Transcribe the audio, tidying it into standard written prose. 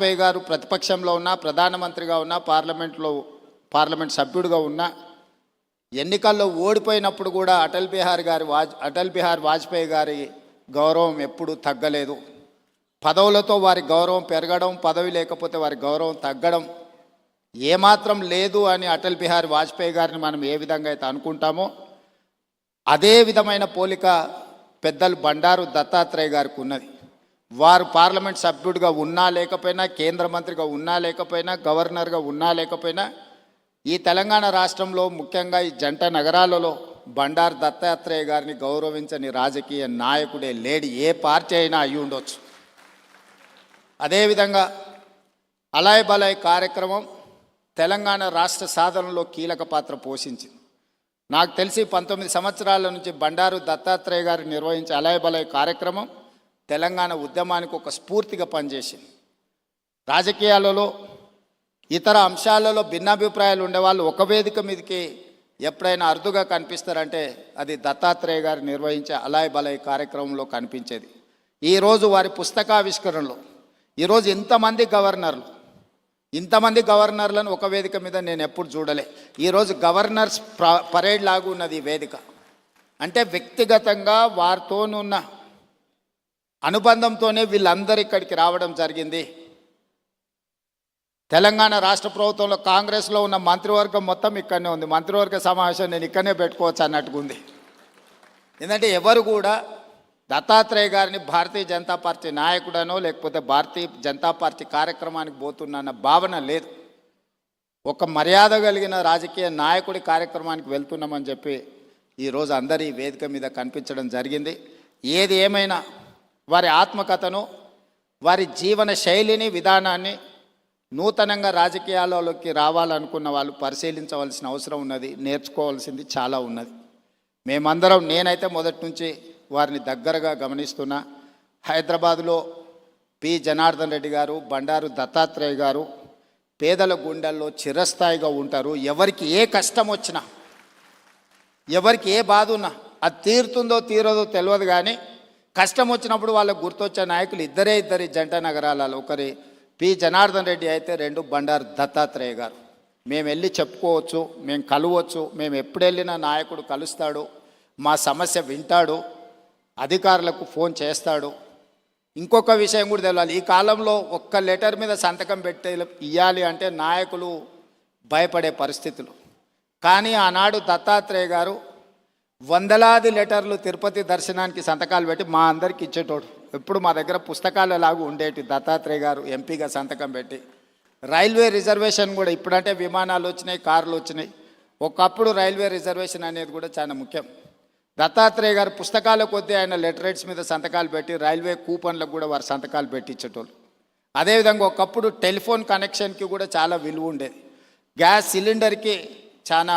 వాజ్పేయి గారు ప్రతిపక్షంలో ఉన్న ప్రధానమంత్రిగా ఉన్న పార్లమెంట్ సభ్యుడిగా ఉన్న ఎన్నికల్లో ఓడిపోయినప్పుడు కూడా అటల్ బిహారీ వాజ్పేయి గారి గౌరవం ఎప్పుడూ తగ్గలేదు. పదవులతో వారి గౌరవం పెరగడం, పదవి లేకపోతే వారి గౌరవం తగ్గడం ఏమాత్రం లేదు అని అటల్ బిహారీ వాజ్పేయి గారిని మనం ఏ విధంగా అయితే అనుకుంటామో అదే విధమైన పోలిక పెద్దలు బండారు దత్తాత్రేయ గారికి ఉన్నది. వారు పార్లమెంట్ సభ్యుడిగా ఉన్నా లేకపోయినా, కేంద్ర మంత్రిగా ఉన్నా లేకపోయినా, గవర్నర్గా ఉన్నా లేకపోయినా ఈ తెలంగాణ రాష్ట్రంలో ముఖ్యంగా ఈ జంట నగరాలలో బండారు దత్తాత్రేయ గారిని గౌరవించని రాజకీయ నాయకుడే లేడు. ఏ పార్టీ అయినా అయి ఉండొచ్చు. అదేవిధంగా అలాయ్ బలాయ్ కార్యక్రమం తెలంగాణ రాష్ట్ర సాధనలో కీలక పాత్ర పోషించింది. నాకు తెలిసి 19 సంవత్సరాల నుంచి బండారు దత్తాత్రేయ గారు నిర్వహించే అలాయ్ బలాయ్ కార్యక్రమం తెలంగాణ ఉద్యమానికి ఒక స్ఫూర్తిగా పనిచేసింది. రాజకీయాలలో ఇతర అంశాలలో భిన్నాభిప్రాయాలు ఉండేవాళ్ళు ఒక వేదిక మీదకి ఎప్పుడైనా అరుదుగా కనిపిస్తారంటే అది దత్తాత్రేయ గారు నిర్వహించే అలాయ్ బలాయ్ కార్యక్రమంలో కనిపించేది. ఈరోజు వారి పుస్తకావిష్కరణలో ఈరోజు ఇంతమంది గవర్నర్లను ఒక వేదిక మీద నేను ఎప్పుడు చూడలే. ఈరోజు గవర్నర్స్ పరేడ్ లాగా ఉన్నది ఈ వేదిక. అంటే వ్యక్తిగతంగా వారితోనున్న అనుబంధంతోనే వీళ్ళందరూ ఇక్కడికి రావడం జరిగింది. తెలంగాణ రాష్ట్ర ప్రభుత్వంలో కాంగ్రెస్లో ఉన్న మంత్రివర్గం మొత్తం ఇక్కడనే ఉంది. మంత్రివర్గ సమావేశం నేను ఇక్కడనే పెట్టుకోవచ్చు అన్నట్టుగా ఉంది. ఎందుకంటే ఎవరు కూడా దత్తాత్రేయ గారిని భారతీయ జనతా పార్టీ నాయకుడనో లేకపోతే భారతీయ జనతా పార్టీ కార్యక్రమానికి పోతున్న భావన లేదు. ఒక మర్యాద కలిగిన రాజకీయ నాయకుడి కార్యక్రమానికి వెళ్తున్నామని చెప్పి ఈరోజు అందరి వేదిక మీద కనిపించడం జరిగింది. ఏది ఏమైనా వారి ఆత్మకథను, వారి జీవన శైలిని, విధానాన్ని నూతనంగా రాజకీయాలలోకి రావాలనుకున్న వాళ్ళు పరిశీలించవలసిన అవసరం ఉన్నది. నేర్చుకోవాల్సింది చాలా ఉన్నది. మేమందరం, నేనైతే మొదటి నుంచి వారిని దగ్గరగా గమనిస్తున్నా. హైదరాబాదులో పి జనార్దన్ రెడ్డి గారు, బండారు దత్తాత్రేయ గారు పేదల గుండెల్లో చిరస్థాయిగా ఉంటారు. ఎవరికి ఏ కష్టం వచ్చినా, ఎవరికి ఏ బాధ ఉన్నా అది తీరుతుందో తీరదో తెలియదు, కానీ కష్టం వచ్చినప్పుడు వాళ్ళకు గుర్తొచ్చే నాయకులు ఇద్దరి జంట నగరాలలో. ఒకరి పి జనార్దన్ రెడ్డి అయితే, రెండు బండారు దత్తాత్రేయ గారు. మేము వెళ్ళి చెప్పుకోవచ్చు, మేము కలవచ్చు. మేము ఎప్పుడు వెళ్ళినా నాయకుడు కలుస్తాడు, మా సమస్య వింటాడు, అధికారులకు ఫోన్ చేస్తాడు. ఇంకొక విషయం కూడా తెలియాలి, ఈ కాలంలో ఒక్క లెటర్ మీద సంతకం పెట్టి ఇవ్వాలి అంటే నాయకులు భయపడే పరిస్థితులు. కానీ ఆనాడు దత్తాత్రేయ గారు వందలాది లెటర్లు తిరుపతి దర్శనానికి సంతకాలు పెట్టి మా అందరికి ఇచ్చేటోడు. ఎప్పుడు మా దగ్గర పుస్తకాలు ఎలాగూ ఉండేటి. దత్తాత్రేయ గారు ఎంపీగా సంతకం పెట్టి రైల్వే రిజర్వేషన్ కూడా, ఇప్పుడంటే విమానాలు వచ్చినాయి, కార్లు వచ్చినాయి, ఒకప్పుడు రైల్వే రిజర్వేషన్ అనేది కూడా చాలా ముఖ్యం. దత్తాత్రేయ గారు పుస్తకాల కొద్దీ ఆయన లెటరేట్స్ మీద సంతకాలు పెట్టి రైల్వే కూపన్లకు కూడా వారు సంతకాలు పెట్టించేటోళ్ళు. అదేవిధంగా ఒకప్పుడు టెలిఫోన్ కనెక్షన్కి కూడా చాలా విలువ ఉండేది. గ్యాస్ సిలిండర్కి చాలా